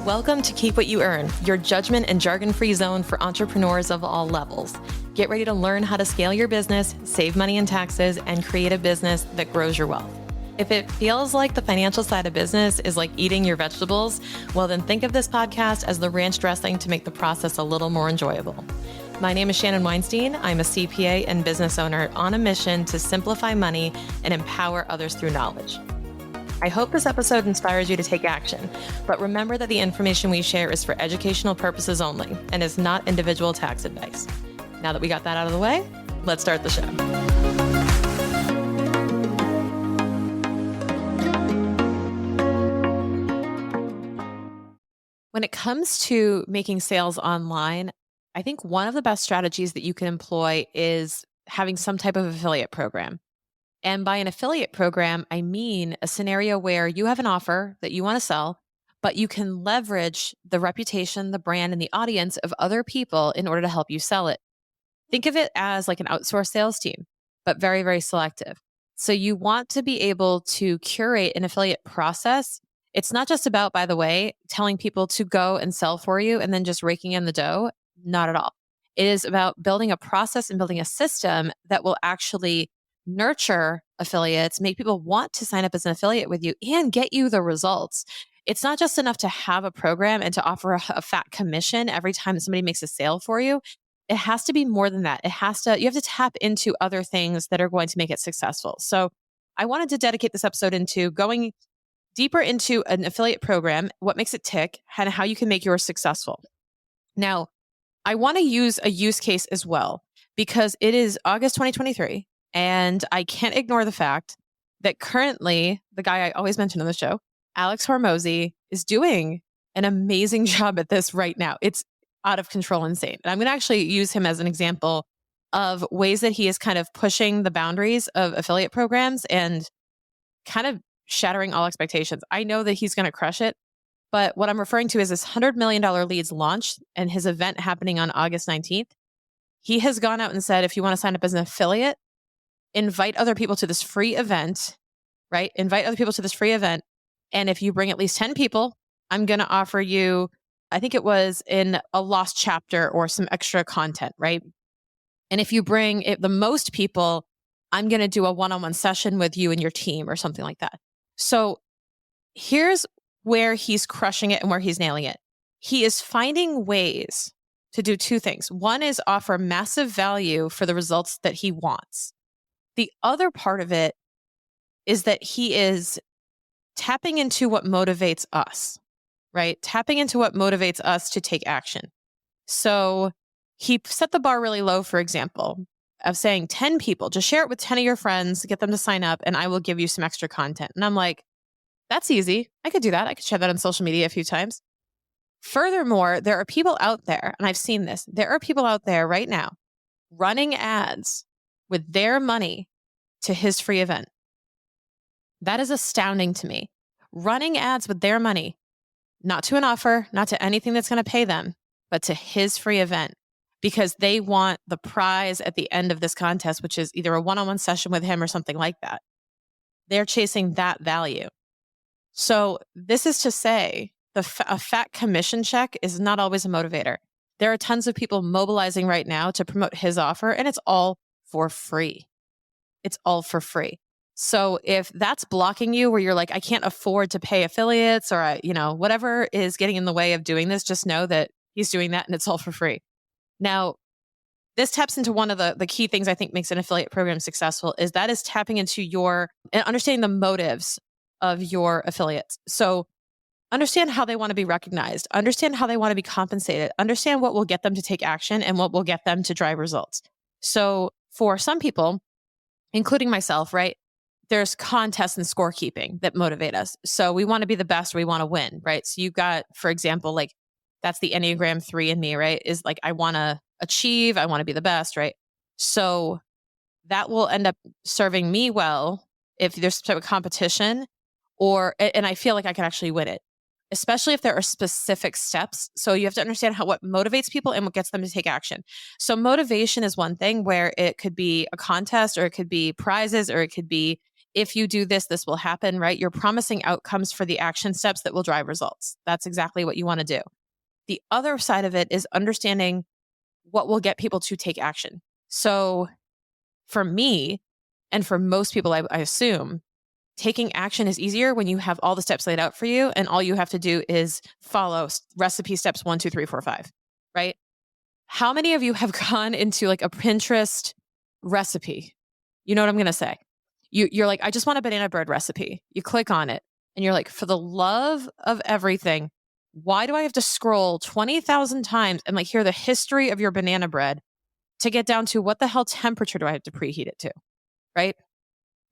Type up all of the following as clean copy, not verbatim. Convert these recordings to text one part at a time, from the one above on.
Welcome to Keep What You Earn, your judgment and jargon-free zone for entrepreneurs of all levels. Get ready to learn how to scale your business, save money in taxes, and create a business that grows your wealth. If it feels like the financial side of business is like eating your vegetables, well, then think of this podcast as the ranch dressing to make the process a little more enjoyable. My name is Shannon Weinstein. I'm a CPA and business owner on a mission to simplify money and empower others through knowledge. I hope this episode inspires you to take action, but remember that the information we share is for educational purposes only and is not individual tax advice. Now that we got that out of the way, let's start the show. When it comes to making sales online, I think one of the best strategies that you can employ is having some type of affiliate program. And by an affiliate program, I mean a scenario where you have an offer that you want to sell, but you can leverage the reputation, the brand, and the audience of other people in order to help you sell it. Think of it as like an outsourced sales team, but very, very selective. So you want to be able to curate an affiliate process. It's not just about, by the way, telling people to go and sell for you and then just raking in the dough. Not at all. It is about building a process and building a system that will actually nurture affiliates, make people want to sign up as an affiliate with you and get you the results. It's not just enough to have a program and to offer a fat commission every time somebody makes a sale for you. It has to be more than that. You have to tap into other things that are going to make it successful. So I wanted to dedicate this episode into going deeper into an affiliate program, what makes it tick, and how you can make yours successful. Now, I want to use a use case as well because it is August 2023. And I can't ignore the fact that currently, the guy I always mention on the show, Alex Hormozi, is doing an amazing job at this right now. It's out of control insane. And I'm going to actually use him as an example of ways that he is kind of pushing the boundaries of affiliate programs and kind of shattering all expectations. I know that he's going to crush it, but what I'm referring to is this $100 million leads launch and his event happening on August 19th. He has gone out and said, if you want to sign up as an affiliate, invite other people to this free event, right? Invite other people to this free event. And if you bring at least 10 people, I'm going to offer you, I think it was in a lost chapter or some extra content, right? And if you bring the most people, I'm going to do a one-on-one session with you and your team or something like that. So here's where he's crushing it and where he's nailing it. He is finding ways to do two things. One is offer massive value for the results that he wants. The other part of it is that he is tapping into what motivates us, right? Tapping into what motivates us to take action. So he set the bar really low, for example, of saying 10 people, just share it with 10 of your friends, get them to sign up, and I will give you some extra content. And I'm like, that's easy. I could do that. I could share that on social media a few times. Furthermore, there are people out there, and I've seen this, there are people out there right now running ads with their money to his free event. That is astounding to me. Running ads with their money, not to an offer, not to anything that's going to pay them, but to his free event because they want the prize at the end of this contest, which is either a one-on-one session with him or something like that. They're chasing that value. So this is to say a fat commission check is not always a motivator. There are tons of people mobilizing right now to promote his offer, and it's all for free. It's all for free. So if that's blocking you where you're like, I can't afford to pay affiliates or, whatever is getting in the way of doing this, just know that he's doing that and it's all for free. Now, this taps into one of the key things I think makes an affiliate program successful is tapping into and understanding the motives of your affiliates. So understand how they want to be recognized, understand how they want to be compensated, understand what will get them to take action and what will get them to drive results. So for some people, including myself, right? There's contests and scorekeeping that motivate us. So we want to be the best, we want to win, right? So you've got, for example, like that's the Enneagram 3 in me, right? Is like, I want to achieve, I want to be the best, right? So that will end up serving me well if there's some type of competition and I feel like I can actually win it, especially if there are specific steps. So you have to understand what motivates people and what gets them to take action. So motivation is one thing where it could be a contest or it could be prizes or it could be if you do this, this will happen, right? You're promising outcomes for the action steps that will drive results. That's exactly what you want to do. The other side of it is understanding what will get people to take action. So for me, and for most people, I assume, taking action is easier when you have all the steps laid out for you, and all you have to do is follow recipe steps 1, 2, 3, 4, 5, right? How many of you have gone into like a Pinterest recipe? You know what I'm going to say? You're like, I just want a banana bread recipe. You click on it and you're like, for the love of everything, why do I have to scroll 20,000 times and like hear the history of your banana bread to get down to what the hell temperature do I have to preheat it to? Right?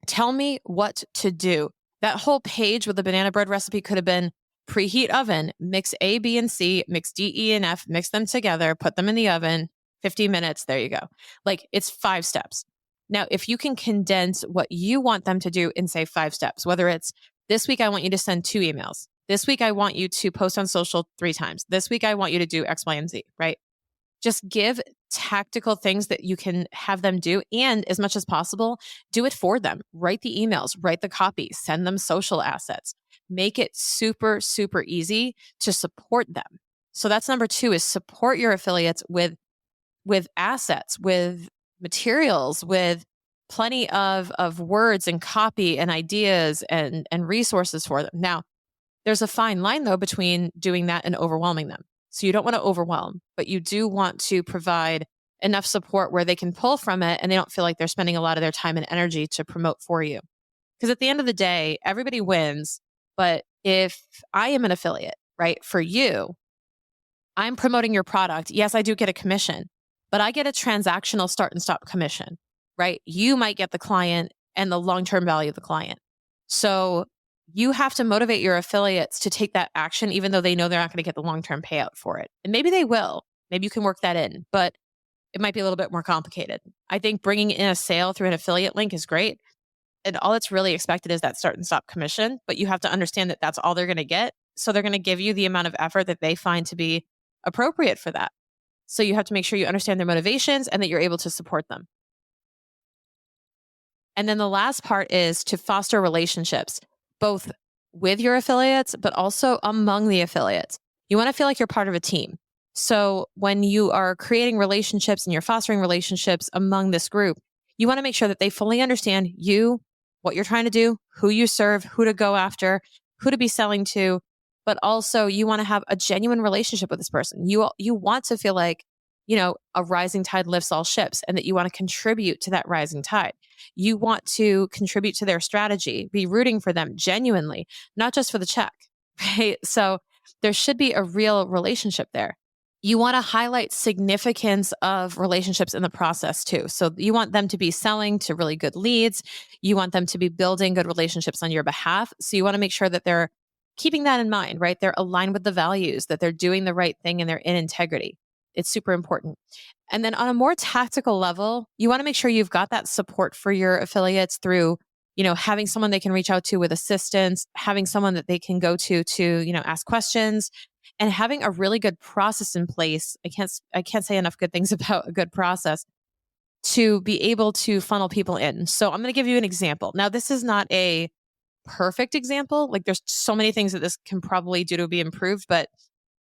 Tell me what to do. That whole page with the banana bread recipe could have been preheat oven, mix A, B, and C, mix D, E, and F, mix them together, put them in the oven, 15 minutes, there you go. Like it's 5 steps. Now, if you can condense what you want them to do in say 5 steps, whether it's this week, I want you to send 2 emails. This week, I want you to post on social 3 times. This week, I want you to do X, Y, and Z, right? Just give tactical things that you can have them do. And as much as possible, do it for them. Write the emails, write the copy, send them social assets. Make it super, super easy to support them. So that's number 2 is support your affiliates with assets, with materials, with plenty of words and copy and ideas and resources for them. Now, there's a fine line though between doing that and overwhelming them. So you don't want to overwhelm, but you do want to provide enough support where they can pull from it and they don't feel like they're spending a lot of their time and energy to promote for you. Because at the end of the day, everybody wins. But if I am an affiliate, right, for you, I'm promoting your product. Yes, I do get a commission, but I get a transactional start and stop commission, right? You might get the client and the long-term value of the client. So you have to motivate your affiliates to take that action, even though they know they're not going to get the long-term payout for it. And maybe they will. Maybe you can work that in, but it might be a little bit more complicated. I think bringing in a sale through an affiliate link is great. And all that's really expected is that start and stop commission, but you have to understand that that's all they're going to get. So they're going to give you the amount of effort that they find to be appropriate for that. So you have to make sure you understand their motivations and that you're able to support them. And then the last part is to foster relationships, both with your affiliates, but also among the affiliates. You want to feel like you're part of a team. So when you are creating relationships and you're fostering relationships among this group, you want to make sure that they fully understand you, what you're trying to do, who you serve, who to go after, who to be selling to, but also you want to have a genuine relationship with this person. You want to feel like, a rising tide lifts all ships and that you want to contribute to that rising tide. You want to contribute to their strategy, be rooting for them genuinely, not just for the check, right? So there should be a real relationship there. You want to highlight significance of relationships in the process too. So you want them to be selling to really good leads. You want them to be building good relationships on your behalf. So you want to make sure that they're keeping that in mind, right? They're aligned with the values, that they're doing the right thing and they're in integrity. It's super important. And then on a more tactical level, you want to make sure you've got that support for your affiliates through, having someone they can reach out to with assistance, having someone that they can go to, ask questions, and having a really good process in place. I can't say enough good things about a good process to be able to funnel people in. So I'm going to give you an example. Now, this is not a perfect example. Like there's so many things that this can probably do to be improved, but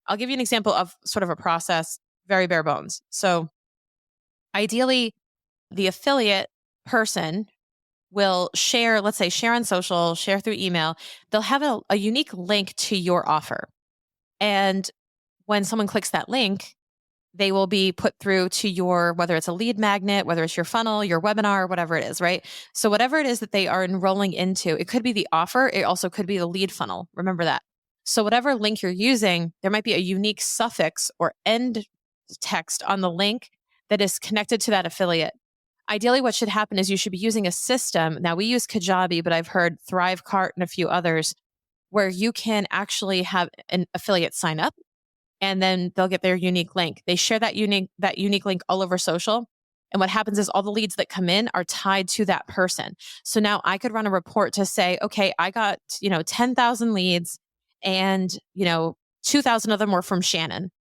I'll give you an example of sort of a process, very bare bones. So ideally, the affiliate person will share, let's say share on social, share through email. They'll have a unique link to your offer. And when someone clicks that link, they will be put through to your, whether it's a lead magnet, whether it's your funnel, your webinar, whatever it is, right? So whatever it is that they are enrolling into, it could be the offer. It also could be the lead funnel. Remember that. So whatever link you're using, there might be a unique suffix or end text on the link that is connected to that affiliate. Ideally, what should happen is you should be using a system. Now we use Kajabi, but I've heard Thrivecart and a few others where you can actually have an affiliate sign up and then they'll get their unique link. They share that unique link all over social. And what happens is all the leads that come in are tied to that person. So now I could run a report to say, okay, I got, 10,000 leads and, 2,000 of them were from Shannon.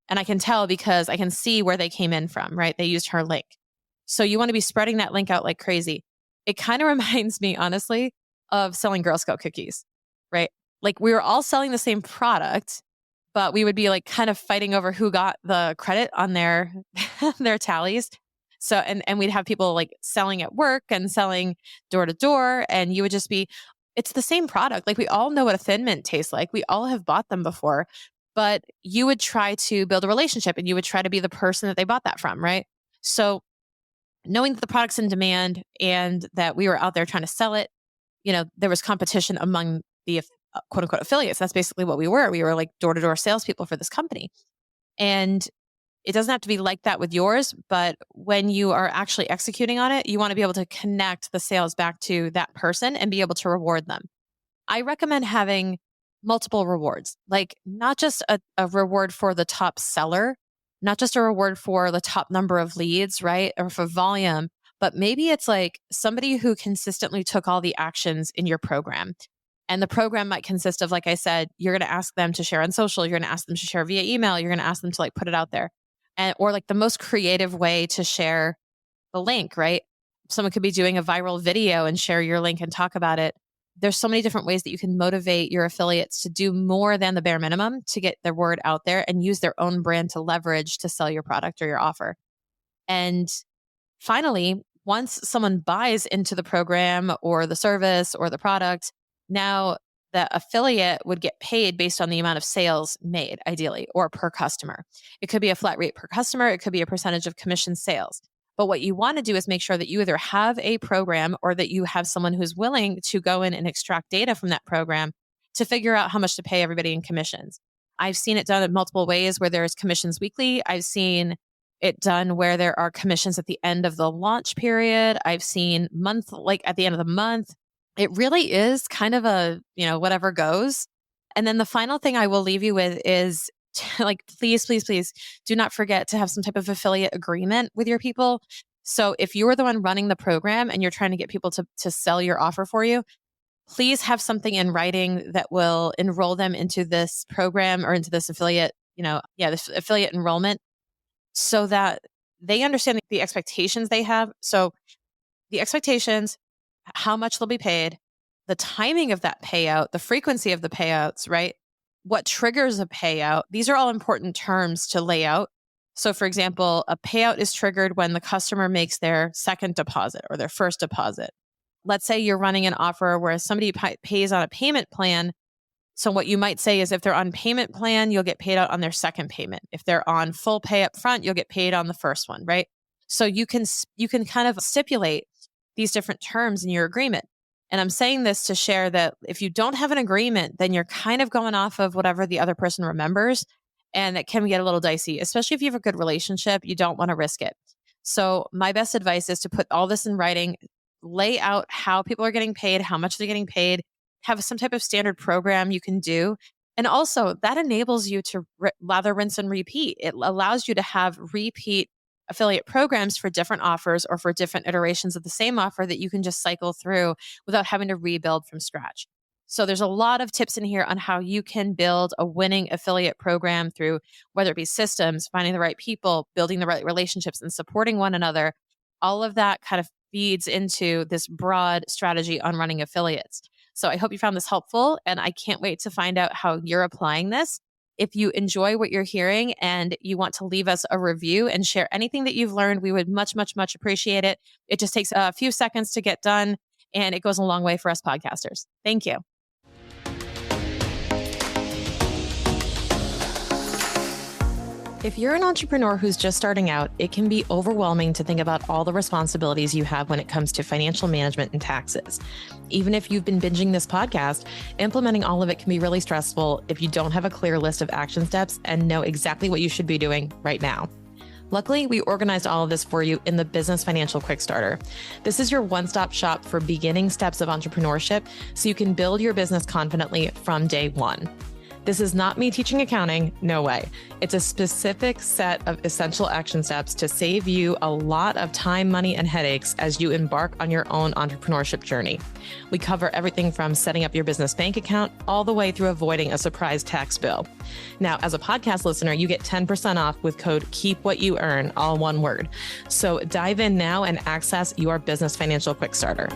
And I can tell because I can see where they came in from, right? They used her link. So you want to be spreading that link out like crazy. It kind of reminds me, honestly, of selling Girl Scout cookies, right? Like we were all selling the same product, but we would be like kind of fighting over who got the credit on their their tallies. So and we'd have people like selling at work and selling door to door, and you would just be it's the same product. Like we all know what a Thin Mint tastes like. We all have bought them before, but you would try to build a relationship and you would try to be the person that they bought that from, right? So knowing that the product's in demand and that we were out there trying to sell it, there was competition among the quote unquote affiliates. That's basically what we were. We were like door to door salespeople for this company. And it doesn't have to be like that with yours, but when you are actually executing on it, you want to be able to connect the sales back to that person and be able to reward them. I recommend having multiple rewards, like not just a reward for the top seller, not just a reward for the top number of leads, right? Or for volume, but maybe it's like somebody who consistently took all the actions in your program. And the program might consist of, like I said, you're going to ask them to share on social, you're going to ask them to share via email, you're going to ask them to like put it out there. And or like the most creative way to share the link, right? Someone could be doing a viral video and share your link and talk about it. There's so many different ways that you can motivate your affiliates to do more than the bare minimum to get their word out there and use their own brand to leverage to sell your product or your offer. And finally, once someone buys into the program or the service or the product, now the affiliate would get paid based on the amount of sales made, ideally, or per customer. It could be a flat rate per customer. It could be a percentage of commission sales. But what you want to do is make sure that you either have a program or that you have someone who's willing to go in and extract data from that program to figure out how much to pay everybody in commissions. I've seen it done in multiple ways where there's commissions weekly. I've seen it done where there are commissions at the end of the launch period. I've seen like at the end of the month. It really is kind of a, whatever goes. And then the final thing I will leave you with is like, please, please, please do not forget to have some type of affiliate agreement with your people. So if you are the one running the program and you're trying to get people to sell your offer for you, please have something in writing that will enroll them into this program or into this affiliate, this affiliate enrollment so that they understand the expectations they have. So the expectations, how much they'll be paid, the timing of that payout, the frequency of the payouts, right? What triggers a payout? These are all important terms to lay out. So for example, a payout is triggered when the customer makes their second deposit or their first deposit. Let's say you're running an offer where somebody pays on a payment plan. So what you might say is if they're on payment plan, you'll get paid out on their second payment. If they're on full pay up front, you'll get paid on the first one, right? So you can kind of stipulate these different terms in your agreement. And I'm saying this to share that if you don't have an agreement, then you're kind of going off of whatever the other person remembers. And it can get a little dicey, especially if you have a good relationship, you don't want to risk it. So my best advice is to put all this in writing, lay out how people are getting paid, how much they're getting paid, have some type of standard program you can do. And also that enables you to lather, rinse, and repeat. It allows you to have repeat affiliate programs for different offers or for different iterations of the same offer that you can just cycle through without having to rebuild from scratch. So there's a lot of tips in here on how you can build a winning affiliate program through whether it be systems, finding the right people, building the right relationships, and supporting one another. All of that kind of feeds into this broad strategy on running affiliates. So I hope you found this helpful, and I can't wait to find out how you're applying this. If you enjoy what you're hearing and you want to leave us a review and share anything that you've learned, we would much, much, much appreciate it. It just takes a few seconds to get done, and it goes a long way for us podcasters. Thank you. If you're an entrepreneur who's just starting out, it can be overwhelming to think about all the responsibilities you have when it comes to financial management and taxes. Even if you've been binging this podcast, implementing all of it can be really stressful if you don't have a clear list of action steps and know exactly what you should be doing right now. Luckily, we organized all of this for you in the Business Financial Quick Starter. This is your one-stop shop for beginning steps of entrepreneurship so you can build your business confidently from day one. This is not me teaching accounting. No way. It's a specific set of essential action steps to save you a lot of time, money, and headaches as you embark on your own entrepreneurship journey. We cover everything from setting up your business bank account all the way through avoiding a surprise tax bill. Now, as a podcast listener, you get 10% off with code KEEPWHATYOUEARN, all one word. So dive in now and access your business financial quick starter.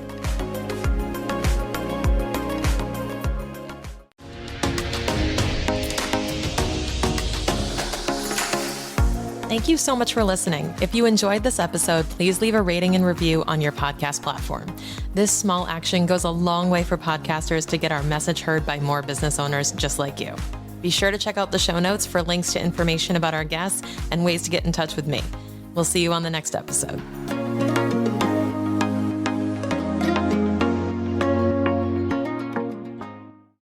Thank you so much for listening. If you enjoyed this episode, please leave a rating and review on your podcast platform. This small action goes a long way for podcasters to get our message heard by more business owners just like you. Be sure to check out the show notes for links to information about our guests and ways to get in touch with me. We'll see you on the next episode.